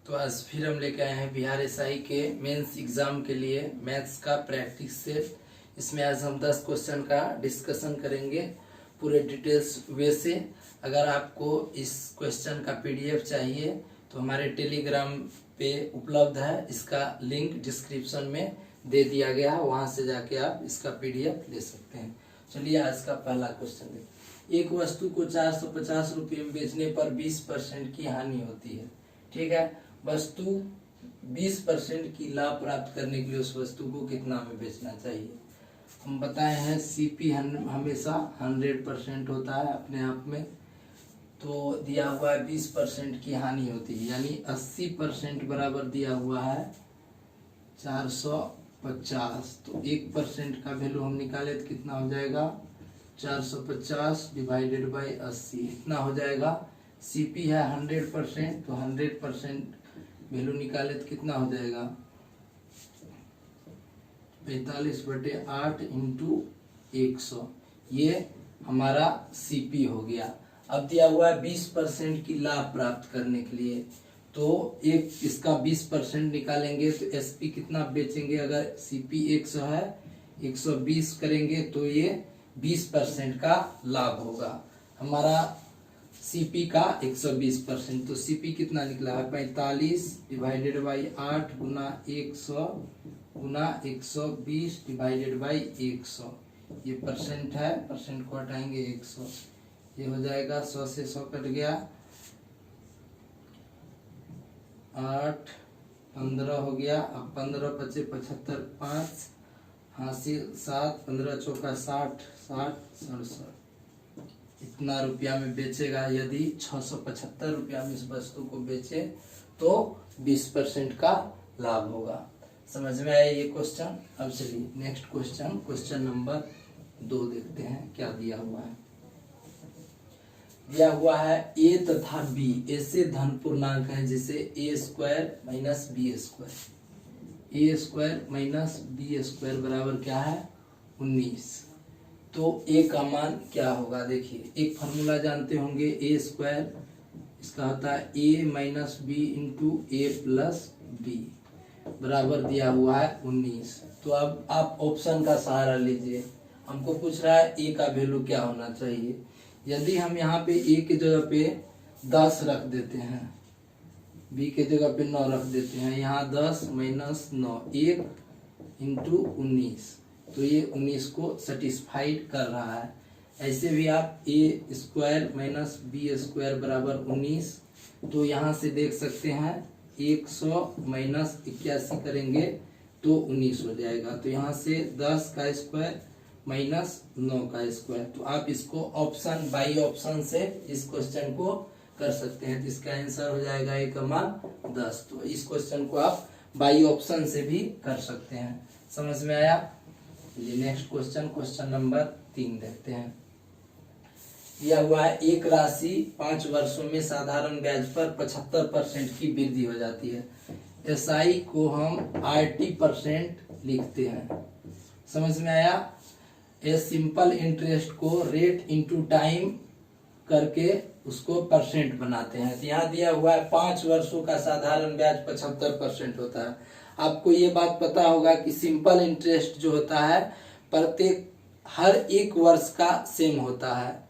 तो आज फिर हम लेके आए हैं बिहार एसआई के मेंस एग्जाम के लिए मैथ्स का प्रैक्टिस सेट। इसमें आज हम 10 क्वेश्चन का डिस्कशन करेंगे पूरे डिटेल्स वे से। अगर आपको इस क्वेश्चन का पीडीएफ चाहिए तो हमारे टेलीग्राम पे उपलब्ध है, इसका लिंक डिस्क्रिप्शन में दे दिया गया है, वहां से जाके आप इसका पीडीएफ ले सकते हैं। चलिए आज का पहला क्वेश्चन देखिए। एक वस्तु को 450 रुपये में बेचने पर 20% की हानि होती है। ठीक है, वस्तु 20% की लाभ प्राप्त करने के लिए उस वस्तु को कितना में बेचना चाहिए। हम बताए हैं सीपी हमेशा 100% होता है अपने आप में, तो दिया हुआ है 20% की हानि होती है, यानी 80% बराबर दिया हुआ है 450। तो 1% का वैल्यू हम निकाले तो कितना हो जाएगा 450 डिवाइडेड बाई 80, इतना हो जाएगा। सीपी है 100%, तो 100% वैल्यू निकाले तो कितना हो जाएगा 45/8 इंटू 100, ये हमारा सीपी हो गया। अब दिया हुआ है 20% की लाभ प्राप्त करने के लिए, तो एक इसका 20% निकालेंगे तो एसपी कितना बेचेंगे। अगर सीपी 100 है, 120 करेंगे तो ये 20% का लाभ होगा। हमारा सीपी का 120%, तो सीपी कितना निकला है 45 divided by 8 Guna 100 Guna 120 divided by 100, ये परसेंट है, परसेंट को हटाएंगे 100, ये हो जाएगा 100 से 100 कट गया, 8 15 हो गया। अब 15 बचे 75, 5 हासिल 7, 15 चौका 60, 67 इतना रुपया में बेचेगा। यदि 675 रुपया में इस वस्तु को बेचे तो 20% का लाभ होगा। समझ में आया ये क्वेश्चन। अब चलिए नेक्स्ट क्वेश्चन, क्वेश्चन नंबर 2 देखते हैं क्या दिया हुआ है। दिया हुआ है ए तथा बी ऐसे धन पूर्णांक है जिसे ए स्क्वायर माइनस बी स्क्वायर, ए स्क्वायर माइनस बी स्क्वायर बराबर क्या है 19। तो ए का मान क्या होगा। देखिए एक फार्मूला जानते होंगे, ए स्क्वायर इसका होता है ए माइनस बी इंटू ए प्लस बी बराबर दिया हुआ है 19। तो अब आप ऑप्शन का सहारा लीजिए। हमको पूछ रहा है ए का वैल्यू क्या होना चाहिए। यदि हम यहाँ पे ए के जगह पे 10 रख देते हैं, बी के जगह पे 9 रख देते हैं, यहाँ 10 माइनस 9 1 इंटू 19, तो ये 19 को सेटिस्फाइड कर रहा है। ऐसे भी आप ए स्क्वायर माइनस बी स्क्वायर बराबर 19, तो यहाँ से देख सकते हैं 100 माइनस 81 करेंगे तो 19 हो जाएगा। तो यहाँ से 10 का स्क्वायर माइनस 9 का स्क्वायर, तो आप इसको ऑप्शन बाई ऑप्शन से इस क्वेश्चन को कर सकते हैं। तो इसका आंसर हो जाएगा ए का मान 10। तो इस क्वेश्चन को आप बाई ऑप्शन से भी कर सकते हैं। समझ में आया। नेक्स्ट क्वेश्चन, क्वेश्चन नंबर 3 देखते हैं। दिया हुआ है एक राशि 5 वर्षों में साधारण ब्याज पर 75% की वृद्धि हो जाती है। एसआई को हम RT% लिखते हैं। समझ में आया। ए सिंपल इंटरेस्ट को रेट इनटू टाइम करके उसको परसेंट बनाते हैं। तो यहाँ दिया हुआ है 5 वर्षों का साधारण ब्याज 75% होता है। आपको ये बात पता होगा कि सिंपल इंटरेस्ट जो होता है प्रत्येक हर एक वर्ष का सेम होता है।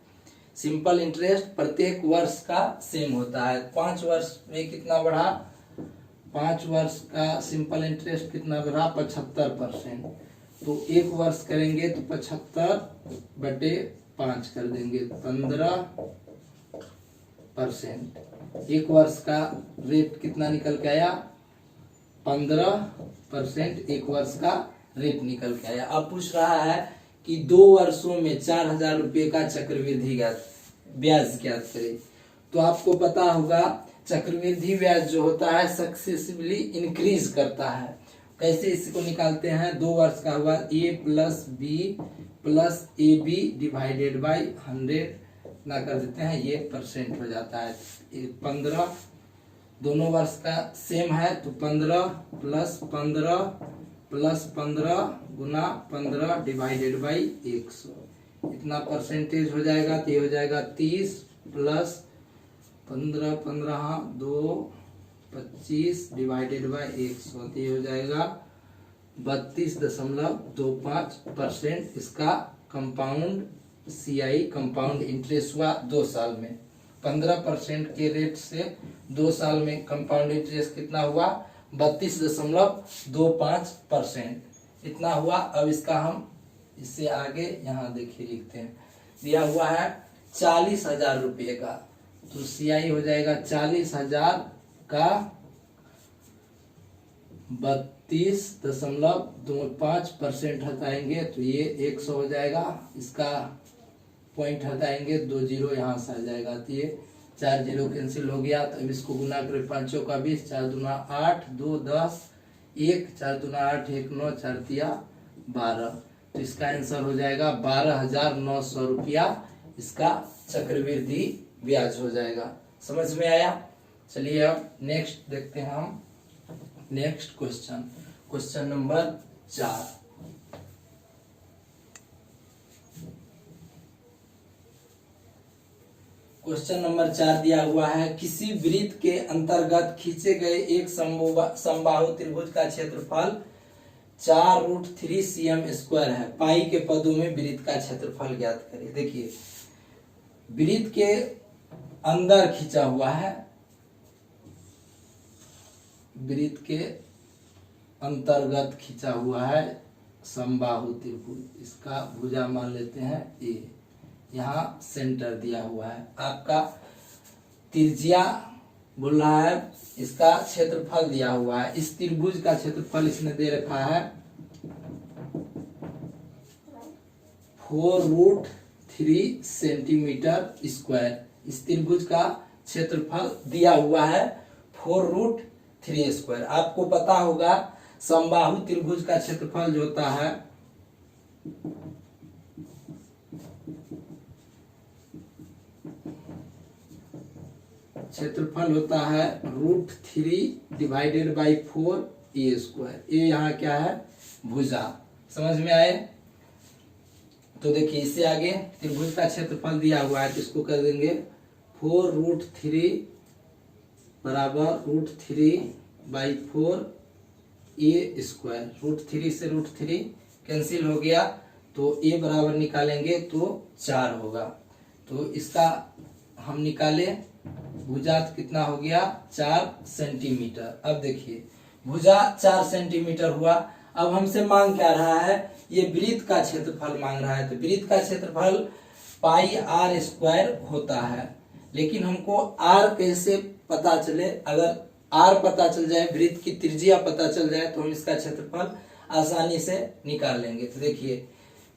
सिंपल इंटरेस्ट प्रत्येक वर्ष का सेम होता है। 5 वर्ष में कितना बढ़ा, 5 वर्ष का सिंपल इंटरेस्ट कितना बढ़ा 75%। तो एक वर्ष करेंगे तो 75/5 कर देंगे 15%। एक वर्ष का रेट कितना निकल के आया 15%, एक वर्ष का रेट निकल के आया। अब पूछ रहा है कि 2 वर्षों में 4000 रुपये का चक्रवृद्धि ब्याज ज्ञात करें। तो आपको पता होगा चक्रवृद्धि ब्याज जो होता है सक्सेसिवली इंक्रीज करता है। कैसे इसको निकालते हैं, 2 वर्ष का हुआ a plus b plus a b divided by 100 ना कर देते हैं, ये परसेंट हो जाता है। 15 दोनों वर्ष का सेम है, तो 15 plus 15 plus 15 Guna 15 divided by 100, इतना परसेंटेज हो जाएगा। तो ये हो जाएगा 30 प्लस 15 15 2 25 डिवाइडेड बाय 100, तो ये हो जाएगा 32.25%। इसका कंपाउंड CI कंपाउंड इंटरेस्ट हुआ 2 साल में। 15% के रेट से 2 साल में कंपाउंड इंटरेस्ट कितना हुआ? 32.25% इतना हुआ। अब इसका हम इससे आगे यहाँ देखिए लिखते हैं, दिया हुआ है 40,000 रुपये का, तो CI हो जाएगा 40,000 का 32.25% हटाएंगे तो ये 100 हो जाएगा। इसका पॉइंट हटाएंगे 2 जीरो यहाँ से आ जाएगा, तो ये 4 जीरो कैंसिल हो गया। तो अब इसको गुना करें 5 चौका 20, 4 दूना 8, 2 10, 1 4 दूना 8, 1 9, 4 तिया 12, तो इसका आंसर हो जाएगा 12,900 रुपया इसका चक्रवृद्धि ब्याज हो जाएगा। समझ में आया? चलिए अब नेक्स्ट देखते हैं हम। Next question number 4। Question number 4 दिया हुआ है, किसी वृत्त के अंतर्गत खींचे गए एक समबाहु त्रिभुज का क्षेत्रफल 4√3 cm² है। पाई के पदों में वृत्त का क्षेत्रफल ज्ञात करें। देखिए वृत्त के अंदर खींचा हुआ है, वृत्त के अंतर्गत खींचा हुआ है समबाहु त्रिभुज। इसका भुजा मान लेते हैं A। यहाँ सेंटर दिया हुआ है, आपका त्रिज्या बोल रहा है, इसका क्षेत्रफल दिया हुआ है। इस त्रिभुज का क्षेत्रफल इसने दे रखा है 4√3 cm²। इस त्रिभुज का क्षेत्रफल दिया हुआ है 4√3²। आपको पता होगा समबाहु त्रिभुज का क्षेत्रफल जो होता है क्षेत्रफल होता है √3 डिवाइडेड बाई 4a²। ये यहाँ क्या है? भुजा। समझ में आए? तो देखिए इससे आगे त्रिभुज का क्षेत्रफल दिया हुआ है, तो इसको कर देंगे 4√3 बराबर √3/4 a²। √3 से √3 कैंसिल हो गया, तो a बराबर निकालेंगे तो 4 होगा। तो इसका हम निकाले भुजा कितना हो गया? 4 सेंटीमीटर। अब देखिए भुजा 4 सेंटीमीटर हुआ। अब हमसे मांग क्या रहा है? ये वृत्त का क्षेत्रफल मांग रहा है। तो वृत्त का क्षेत्रफल πr² होता है, लेकिन हमको r कैसे पता चले? अगर r पता चल जाए, वृत्त की त्रिज्या पता चल जाए, तो हम इसका क्षेत्रफल आसानी से निकाल लेंगे। तो देखिए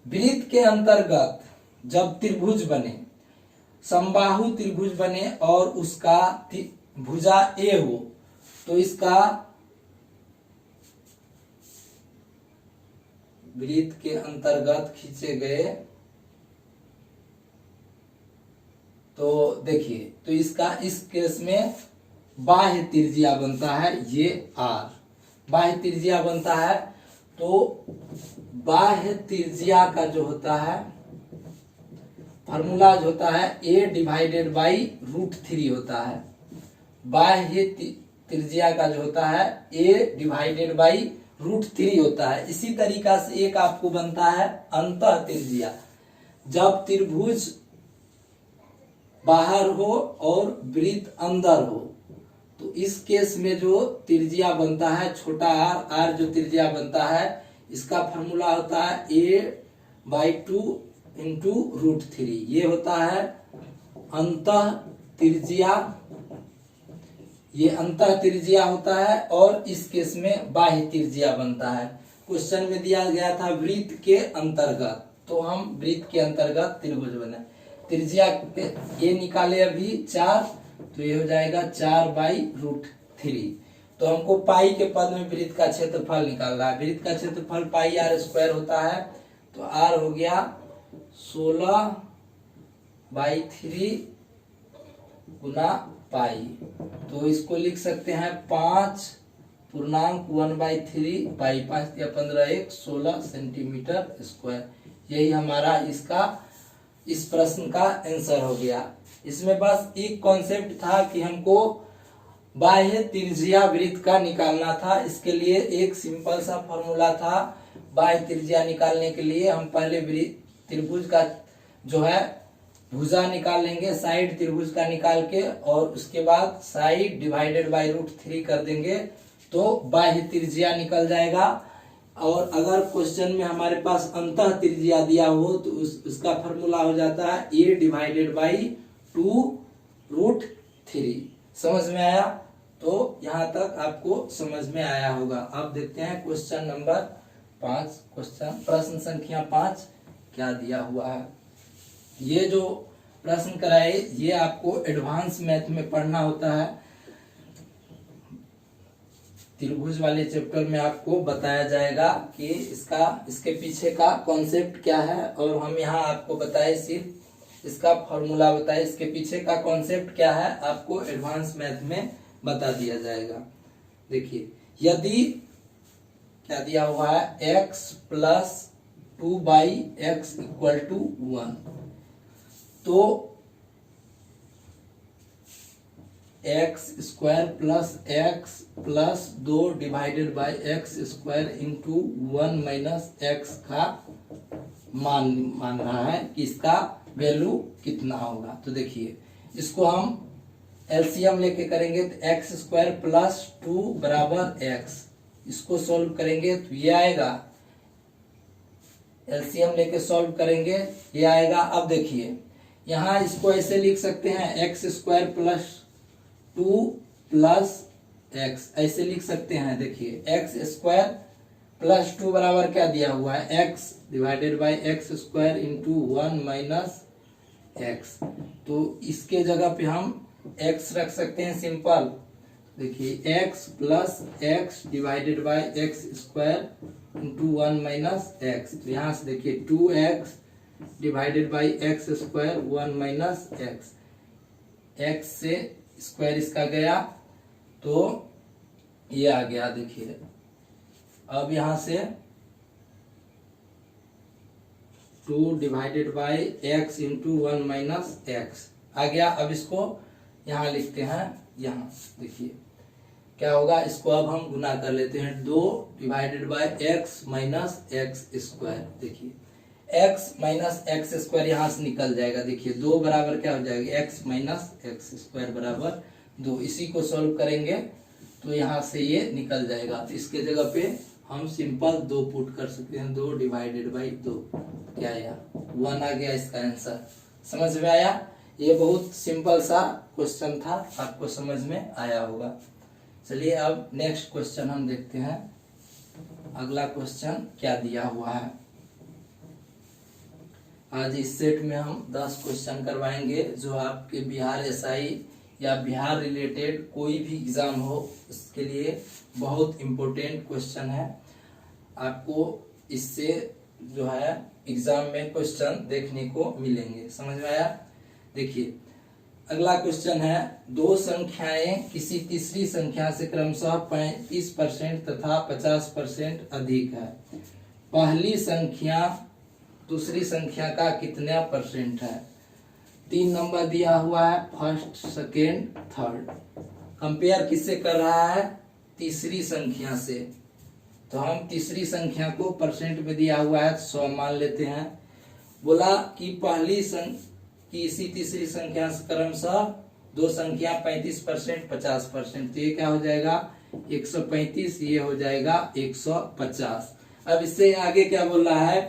वृत्त के अंतर्गत जब त्रिभुज बने, समबाहु त्रिभुज बने और उसका भुजा A हो, तो इसका वृत्त के अंतर्गत खींचे गए, तो देखिए तो इसका इस केस में बाह्य त्रिज्या बनता है ये r, बाह्य त्रिज्या बनता है। तो बाह्य त्रिज्या का जो होता है फार्मूला जो होता है a डिवाइडेड बाई √3 होता है। बाह्य त्रिज्या का जो होता है a डिवाइडेड बाई √3 होता है। इसी तरीका से एक आपको बनता है अंतः त्रिज्या। जब त्रिभुज बाहर हो और वृत्त अंदर हो, तो इस केस में जो त्रिज्या बनता है छोटा r जो त्रिज्या बनता है, इसका फार्मूला होता है a/2 इंटू √3। ये होता है अंतः त्रिज्या, ये अंतः त्रिज्या होता है, और इस केस में बाह्य त्रिज्या बनता है। क्वेश्चन में दिया गया था वृत्त के अंतर्गत, तो हम वृत्त के अंतर्गत त्रिभुज बने। त्रिज्या ये निकाले अभी 4, तो ये हो जाएगा 4/√3। तो हमको पाई के पद में वृत्त का क्षेत्रफल निकालना है। वृत्त का क्षेत्रफल πr² होता है, तो r हो गया 16/3 गुना पाई। तो इसको लिख सकते हैं 5.1/3 पाई। 5 या 15 1 16 सेंटीमीटर²। यही हमारा इसका इस प्रश्न का आंसर हो गया। इसमें बस एक कॉन्सेप्ट था कि हमको बाह्य त्रिज्या वृत्त का निकालना था। इसके लिए एक सिंपल सा फॉर्मूला था। बाह्य त्रिज्या निकालने के लिए हम पहले त्रिभुज का जो है भुजा निकाल लेंगे, साइड त्रिभुज का निकाल के, और उसके बाद साइड डिवाइडेड बाय √3 कर देंगे तो बाह्य त्रिज्या निकल जाएगा। और अगर क्वेश्चन में हमारे पास अंतः त्रिज्या दिया हो तो उसका फॉर्मूला हो जाता है a डिवाइडेड बाई 2√3। समझ में आया? तो यहाँ तक आपको समझ में आया होगा। अब देखते हैं क्वेश्चन नंबर 5। प्रश्न संख्या 5 क्या दिया हुआ है। ये जो प्रश्न कराए ये आपको एडवांस मैथ में पढ़ना होता है। त्रिभुज वाले चैप्टर में आपको बताया जाएगा कि इसके पीछे का कॉन्सेप्ट क्या है, और हम यहाँ आपको बताए सिर्फ इसका फॉर्मूला बताए। इसके पीछे का कॉन्सेप्ट क्या है आपको एडवांस मैथ में बता दिया जाएगा। देखिए, यदि क्या दिया हुआ है x plus 2/x equal to 1, तो x square plus x plus 2 divided by x square into 1 minus x का मान रहा है कि इसका वैल्यू कितना होगा। तो देखिए, इसको हम एलसीएम लेके करेंगे तो x स्क्वायर प्लस 2 बराबर x, इसको सॉल्व करेंगे तो ये आएगा। एलसीएम लेके सॉल्व करेंगे ये आएगा। अब देखिए, यहाँ इसको ऐसे लिख सकते हैं x square plus 2 plus x, ऐसे लिख सकते हैं। देखिए, x स्क्वायर प्लस 2 बराबर क्या दिया हुआ है x divided by x square into 1 minus x। तो इसके जगह पे हम x रख सकते हैं सिंपल। देखिए, x plus x divided by x square into 1 minus x। तो यहाँ से देखिए 2x divided by x square 1 minus x, x से स्क्वायर इसका गया तो ये आ गया। देखिए, अब यहां से 2 divided by x into 1 minus x आ गया। अब इसको यहां लिखते हैं। यहां देखिए क्या होगा, इसको अब हम गुना कर लेते हैं। 2 divided by x minus x square. देखिए, x माइनस एक्स स्क्वायर यहाँ से निकल जाएगा। देखिए, 2 बराबर क्या हो जाएगा x माइनस एक्स स्क्वायर बराबर 2। इसी को सॉल्व करेंगे तो यहाँ से ये निकल जाएगा। तो इसके जगह पे हम सिंपल 2 पुट कर सकते हैं। 2 डिवाइडेड बाई 2 क्या आया 1 आ गया इसका आंसर। समझ में आया? ये बहुत सिंपल सा क्वेश्चन था, आपको समझ में आया होगा। चलिए अब नेक्स्ट क्वेश्चन हम देखते हैं। अगला क्वेश्चन क्या दिया हुआ है। आज इस सेट में हम 10 क्वेश्चन करवाएंगे जो आपके बिहार एसआई या बिहार रिलेटेड कोई भी एग्जाम हो उसके लिए बहुत इम्पोर्टेंट क्वेश्चन है। आपको इससे जो है एग्जाम में क्वेश्चन देखने को मिलेंगे। समझ में आया? देखिए, अगला क्वेश्चन है, 2 संख्याएं किसी तीसरी संख्या से क्रमशः 35% तथा 50% अधिक है। पहली संख्या दूसरी संख्या का कितना परसेंट है। 3 नंबर दिया हुआ है, फर्स्ट सेकेंड थर्ड। कंपेयर किससे कर रहा है? तीसरी संख्या से। तो हम तीसरी संख्या को परसेंट में दिया हुआ है 100 मान लेते हैं। बोला कि इसी तीसरी संख्या से क्रमशः 2 संख्या 35% 50%। तो ये क्या हो जाएगा 135, ये हो जाएगा 150। अब इससे आगे क्या बोल रहा है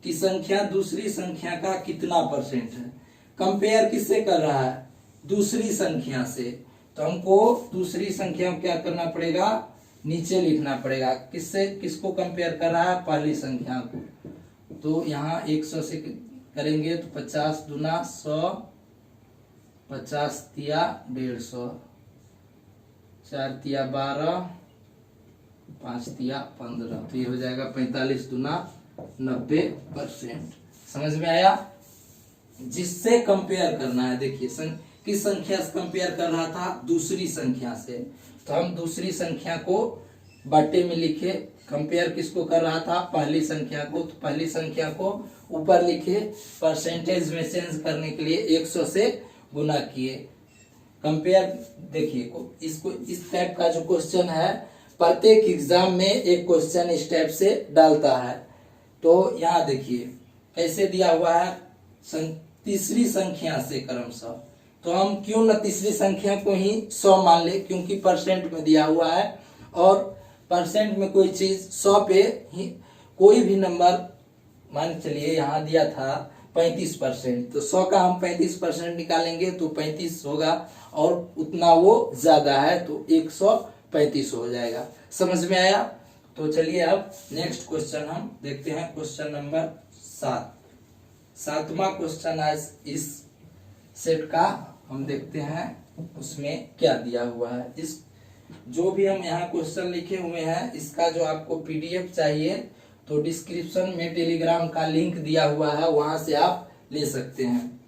कि संख्या दूसरी संख्या का कितना परसेंट है। कंपेयर किससे कर रहा है? दूसरी संख्या से। तो हमको दूसरी संख्या में क्या करना पड़ेगा, नीचे लिखना पड़ेगा। किससे, किसको कंपेयर कर रहा है? पहली संख्या को। तो यहाँ 100 से करेंगे तो 50 दूना 100, 50 तिया 150, 4 तिया 12, 5 तिया 15। तो ये हो जाएगा 45 दूना 90%। समझ में आया? जिससे कंपेयर करना है। देखिए, किस संख्या से कंपेयर कर रहा था? दूसरी संख्या से। तो हम दूसरी संख्या को बट्टे में लिखे। कंपेयर किसको कर रहा था? पहली संख्या को। तो पहली संख्या को ऊपर लिखे, परसेंटेज में चेंज करने के लिए 100 से गुना किए। कंपेयर देखिए, इसको इस टाइप का जो क्वेश्चन है प्रत्येक एग्जाम में एक क्वेश्चन इस टाइप से डालता है। तो यहाँ देखिए कैसे दिया हुआ है, तीसरी संख्या से क्रमशः, तो हम क्यों न तीसरी संख्या को ही 100 मान ले, क्योंकि परसेंट में दिया हुआ है और परसेंट में कोई चीज 100 पे ही कोई भी नंबर, मान चलिए यहाँ दिया था 35%, तो 100 का हम 35% निकालेंगे तो 35 होगा और उतना वो ज्यादा है तो 135 हो जाएगा। समझ में आया? तो चलिए अब नेक्स्ट क्वेश्चन हम देखते हैं, क्वेश्चन नंबर 7वां क्वेश्चन आज इस सेट का हम देखते हैं उसमें क्या दिया हुआ है। इस जो भी हम यहाँ क्वेश्चन लिखे हुए हैं इसका जो आपको पीडीएफ चाहिए तो डिस्क्रिप्शन में टेलीग्राम का लिंक दिया हुआ है, वहां से आप ले सकते हैं।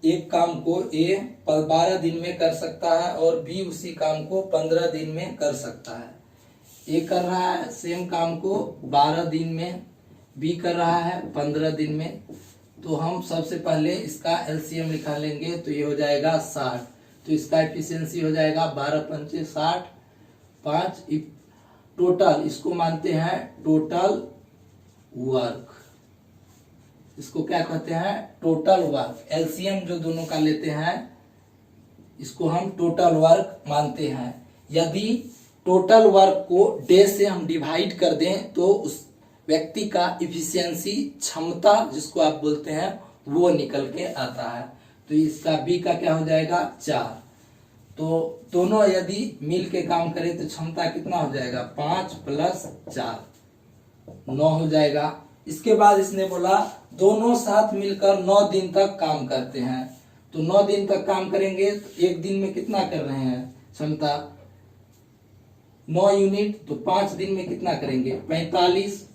एक काम को ए 12 दिन में कर सकता है और बी उसी काम को 15 दिन में कर सकता है। ए कर रहा है सेम काम को 12 दिन में, बी कर रहा है 15 दिन में। तो हम सबसे पहले इसका एलसीएम निकालेंगे तो ये हो जाएगा 60, तो इसका एफिशिएंसी हो जाएगा 12 पंचे 60, 5 टोटल, इसको मानते हैं टोटल वर्क, इसको क्या कहते हैं टोटल वर्क। एलसीएम जो दोनों का लेते हैं इसको हम टोटल वर्क मानते हैं। यदि टोटल वर्क को डे से हम डिवाइड कर दें तो उस व्यक्ति का इफिशियंसी, क्षमता जिसको आप बोलते हैं, वो निकल के आता है। तो इसका बी का क्या हो जाएगा 4, तो दोनों यदि मिल के काम करें तो क्षमता कितना हो जाएगा 5 + 4 9 हो जाएगा। इसके बाद इसने बोला दोनों साथ मिलकर 9 दिन तक काम करते हैं, तो 9 दिन तक काम करेंगे तो एक दिन में कितना कर रहे हैं क्षमता 9 यूनिट, तो 5 दिन में कितना करेंगे 45,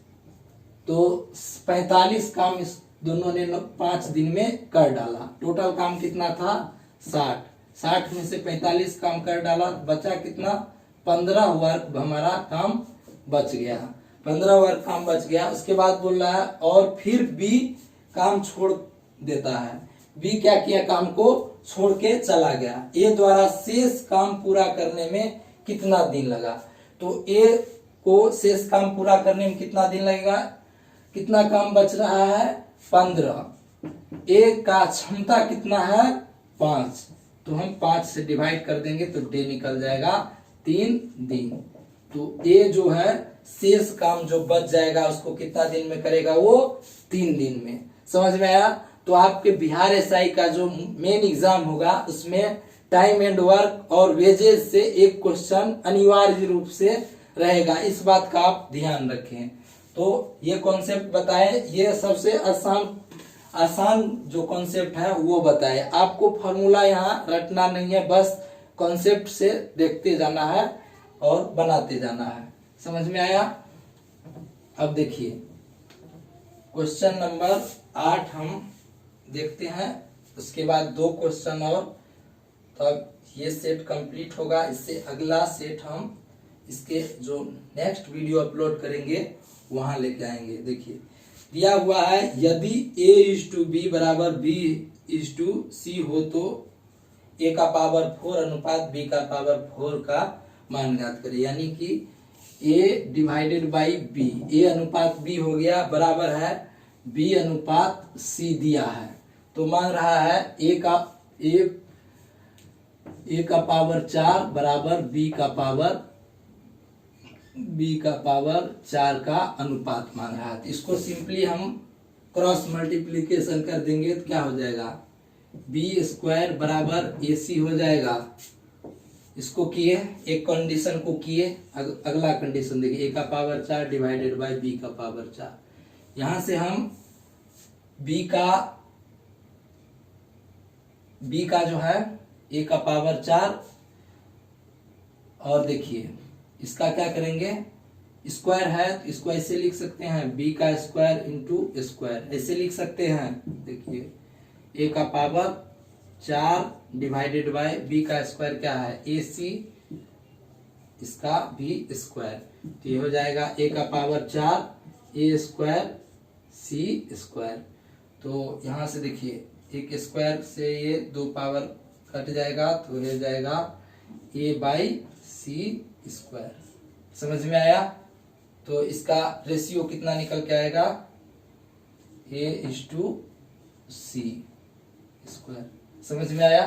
तो 45 काम इस दोनों ने 5 दिन में कर डाला। टोटल काम कितना था 60 में से 45 काम कर डाला, बचा कितना 15 वर्क हमारा काम बच गया, 15 वर्क काम बच गया। उसके बाद बोल रहा है और फिर बी काम छोड़ देता है। बी क्या किया, काम को छोड़ के चला गया। ए द्वारा शेष काम पूरा करने में कितना दिन लगा, तो ए को शेष काम पूरा करने में कितना दिन लगेगा, कितना काम बच रहा है 15, ए का क्षमता कितना है 5, तो हम 5 से डिवाइड कर देंगे तो डे निकल जाएगा 3 दिन। तो ए जो है शेष काम जो बच जाएगा उसको कितना दिन में करेगा, वो 3 दिन में। समझ में आया? तो आपके बिहार एसआई का जो मेन एग्जाम होगा उसमें टाइम एंड वर्क और वेजेस से एक क्वेश्चन अनिवार्य रूप से रहेगा, इस बात का आप ध्यान रखें। तो ये कॉन्सेप्ट बताए, ये सबसे आसान जो कॉन्सेप्ट है वो बताए। आपको फॉर्मूला यहाँ रटना नहीं है, बस कॉन्सेप्ट से देखते जाना है और बनाते जाना है। समझ में आया? अब देखिए क्वेश्चन नंबर 8 हम देखते हैं, उसके बाद 2 क्वेश्चन और तब ये सेट कंप्लीट होगा। इससे अगला सेट हम इसके जो नेक्स्ट वीडियो अपलोड करेंगे वहां लेके आएंगे। देखिए दिया हुआ है यदि A/B बराबर B/C हो तो A का पावर 4 अनुपात B का पावर 4 का मान ज्ञात करें। यानी कि A/B, A अनुपात B हो गया बराबर है B अनुपात C दिया है, तो मांग रहा है A का पावर 4 बराबर B का पावर 4 का अनुपात मांग रहा है। इसको सिंपली हम क्रॉस मल्टीप्लीकेशन कर देंगे तो क्या हो जाएगा B² बराबर AC हो जाएगा। इसको किए, एक कंडीशन को किए, अगला कंडीशन देखिए A का पावर 4 डिवाइडेड बाय B का पावर 4। यहां से हम B का जो है A का पावर 4 और देखिए इसका क्या करेंगे, स्क्वायर है तो इसको ऐसे लिख सकते हैं B का स्क्वायर इंटू स्क्वायर, ऐसे लिख सकते हैं। देखिए A का पावर 4 डिवाइडेड बाय B का स्क्वायर क्या है AC, इसका भी स्क्वायर, तो ये हो जाएगा A का पावर 4 A² C²। तो यहां से देखिए एक स्क्वायर से ये 2 पावर कट जाएगा तो हो जाएगा a बाई सी स्क्वायर। समझ में आया? तो इसका रेशियो कितना निकल के आएगा, a/c स्क्वायर। समझ में आया?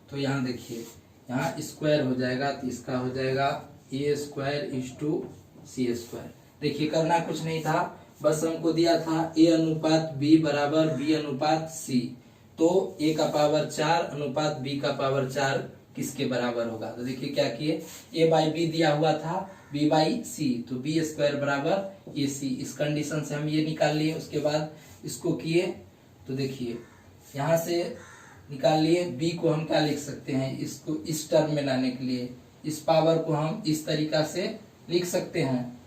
तो यहाँ देखिए, यहाँ स्क्वायर हो जाएगा तो इसका हो जाएगा a²/c स्क्वायर। देखिए करना कुछ नहीं था, बस हमको दिया था a/b बराबर b/c, तो a का पावर 4 अनुपात b का पावर 4 किसके बराबर होगा। तो देखिए क्या किए, a/b दिया हुआ था b/c, तो b² बराबर ac। इस कंडीशन से हम ये निकाल लिए। उसके बाद इसको किए तो देखिए यहाँ से निकाल लिए। b को हम क्या लिख सकते हैं, इसको इस टर्म में लाने के लिए इस पावर को हम इस तरीका से लिख सकते हैं,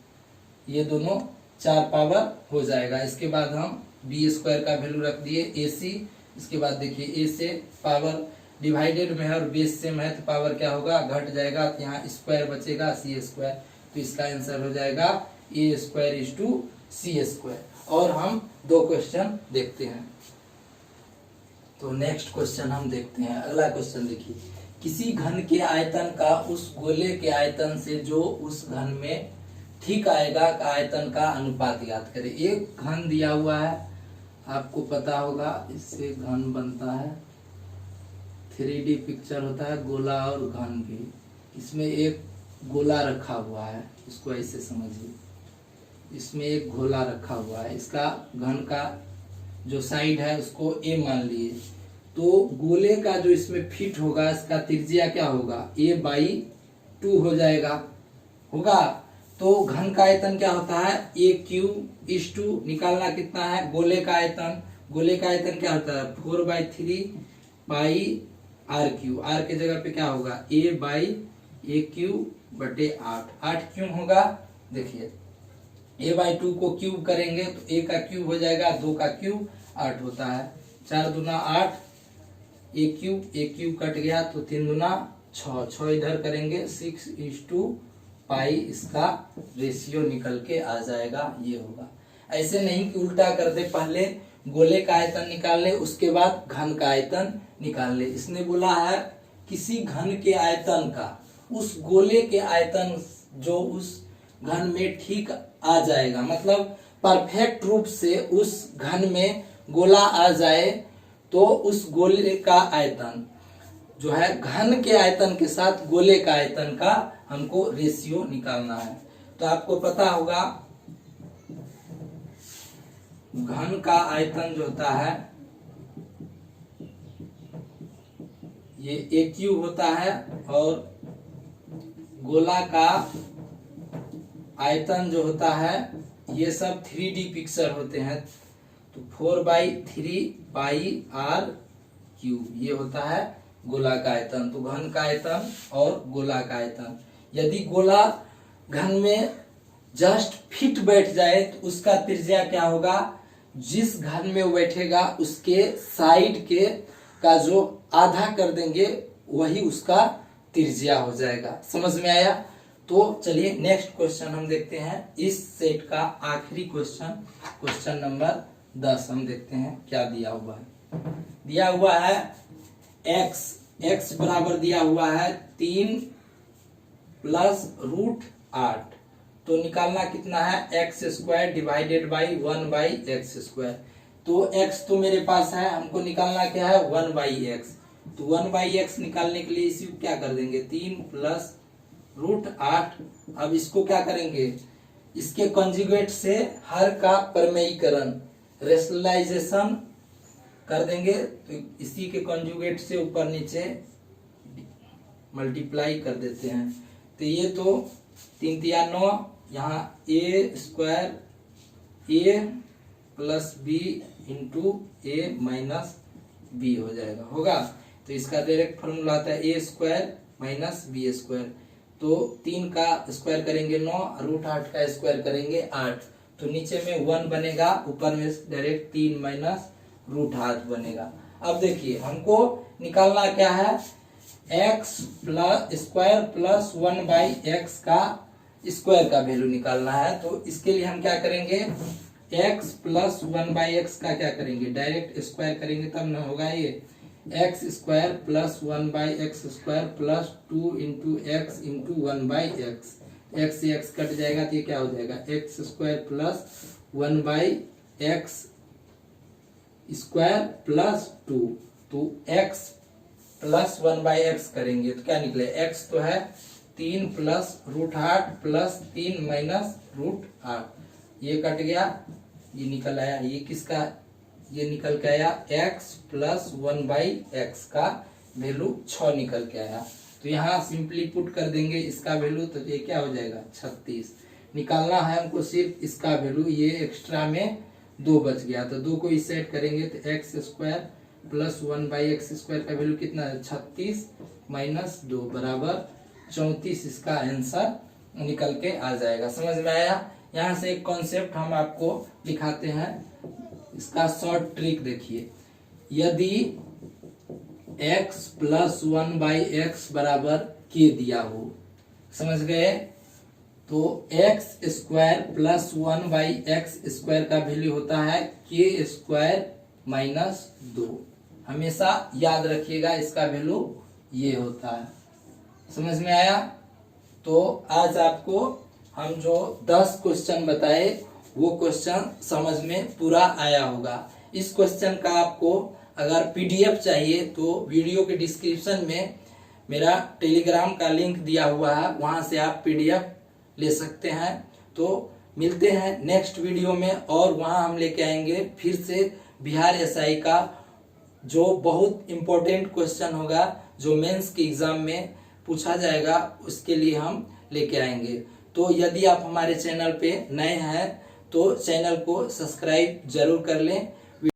ये दोनों 4 पावर हो जाएगा। इसके बाद हम b² का वैल्यू रख दिए ac। इसके बाद देखिए a से पावर डिवाइडेड में है और बेस सेम है तो पावर क्या होगा, घट जाएगा, तो यहाँ स्क्वायर बचेगा c²। तो इसका आंसर हो जाएगा a²/c²। और हम 2 क्वेश्चन देखते हैं। तो नेक्स्ट क्वेश्चन हम देखते हैं। अगला क्वेश्चन देखिए, किसी घन के आयतन का उस गोले के आयतन से जो उस घन में ठीक आएगा का आयतन का अनुपात ज्ञात करें। एक घन दिया हुआ है, आपको पता होगा इससे घन बनता है, 3D पिक्चर होता है गोला और घन भी। इसमें एक गोला रखा हुआ है, इसको ऐसे समझिए, इसमें एक गोला रखा हुआ है, इसका घन का जो साइड है उसको a मान लिए, तो गोले का जो इसमें फिट होगा इसका त्रिज्या क्या होगा, a/2 हो जाएगा, होगा। तो घन का आयतन क्या होता है, a³ निकालना कितना है, गोले का आयतन। गोले का आयतन क्या होता है 4/3 पाई r³। r के जगह पे क्या होगा a/a³/8। 8 क्यों होगा, देखिए a/2 को क्यूब करेंगे तो a का क्यूब हो जाएगा, 2 का क्यूब 8 होता है, 4 दूना 8, a³ कट गया तो 3 दूना 6, 6 इधर करेंगे 6:पाई, इसका रेशियो निकल के आ जाएगा, ये होगा। ऐसे नहीं कि उल्टा कर दे, पहले गोले का आयतन निकाल ले उसके बाद घन का आयतन निकाल ले। इसने बोला है किसी घन के आयतन का उस गोले के आयतन जो उस घन में ठीक आ जाएगा, मतलब परफेक्ट रूप से उस घन में गोला आ जाए, तो उस गोले का आयतन जो है घन के आयतन के साथ गोले का आयतन का हमको रेशियो निकालना है। तो आपको पता होगा घन का आयतन जो होता है ये a³ होता है और गोला का आयतन जो होता है ये सब 3D पिक्चर होते हैं। तो 4/3 पाई r³ ये होता है गोला का आयतन। तो घन का आयतन और गोला का आयतन, यदि गोला घन में जस्ट फिट बैठ जाए तो उसका त्रिज्या क्या होगा, जिस घन में वो बैठेगा उसके साइड के का जो आधा कर देंगे वही उसका त्रिज्या हो जाएगा। समझ में आया? तो चलिए नेक्स्ट क्वेश्चन हम देखते हैं। इस सेट का आखिरी क्वेश्चन, क्वेश्चन नंबर 10 हम देखते हैं क्या दिया हुआ है। दिया हुआ है x बराबर दिया हुआ है 3 + √8। तो निकालना कितना है, x² डिवाइडेड बाई 1/x²। तो x तो मेरे पास है, हमको निकालना क्या है 1/x। तो 1/x निकालने के लिए इसी को क्या कर देंगे 3 + √8। अब इसको क्या करेंगे, इसके कंजुगेट से हर का प्रमेयीकरण रेशनलाइजेशन कर देंगे। तो इसी के कंजुगेट से ऊपर नीचे मल्टीप्लाई कर देते हैं। तो ये तो 3 × 9, यहाँ a² a + b × a - b हो जाएगा, होगा। तो इसका डायरेक्ट फॉर्मूला आता है a² - b²। तो 3 का स्क्वायर करेंगे 9, √8 का स्क्वायर करेंगे 8। तो नीचे में 1 बनेगा, ऊपर में डायरेक्ट 3 - √8 बनेगा। अब देखिए हमको निकालना क्या है, x² + 1/x का स्क्वायर का वैल्यू निकालना है। तो इसके लिए हम क्या करेंगे, एक्स प्लस 1/x का क्या करेंगे, डायरेक्ट स्क्वायर करेंगे तब ना होगा ये। X square plus 1/x² plus 2 into x into 1/x, x से एक्स कट जाएगा तो ये क्या हो जाएगा, x² प्लस 1/x² प्लस 2। तो x प्लस 1/x करेंगे तो क्या निकले, x तो है 3 प्लस √8 प्लस 3 माइनस √8, ये कट गया, ये निकल आया, ये किसका, ये निकल के आया x प्लस 1/x का वैल्यू 6 निकल के आया। तो यहाँ सिंपली पुट कर देंगे इसका वैल्यू, तो ये क्या हो जाएगा 36। निकालना है हमको सिर्फ इसका वैल्यू, ये एक्स्ट्रा में 2 बच गया, तो 2 को इस साइड करेंगे तो x² प्लस 1/x² का वैल्यू कितना है 36 माइनस 2 बराबर 34, इसका आंसर निकल के आ जाएगा। समझ में आया। यहाँ से एक कॉन्सेप्ट हम आपको दिखाते हैं, इसका शॉर्ट ट्रिक देखिए। यदि x प्लस 1/x बराबर k दिया हो, समझ गए, तो x² प्लस 1/x² का वैल्यू होता है k² माइनस 2। हमेशा याद रखिएगा इसका वैल्यू ये होता है। समझ में आया। तो आज आपको हम जो 10 क्वेश्चन बताए वो क्वेश्चन समझ में पूरा आया होगा। इस क्वेश्चन का आपको अगर पीडीएफ चाहिए तो वीडियो के डिस्क्रिप्शन में मेरा टेलीग्राम का लिंक दिया हुआ है, वहां से आप पीडीएफ ले सकते हैं। तो मिलते हैं नेक्स्ट वीडियो में, और वहां हम लेके आएंगे फिर से बिहार एसआई का जो बहुत इम्पोर्टेंट क्वेश्चन होगा, जो मेंस के एग्जाम में पूछा जाएगा, उसके लिए हम लेके आएंगे। तो यदि आप हमारे चैनल पे नए हैं तो चैनल को सब्सक्राइब जरूर कर लें।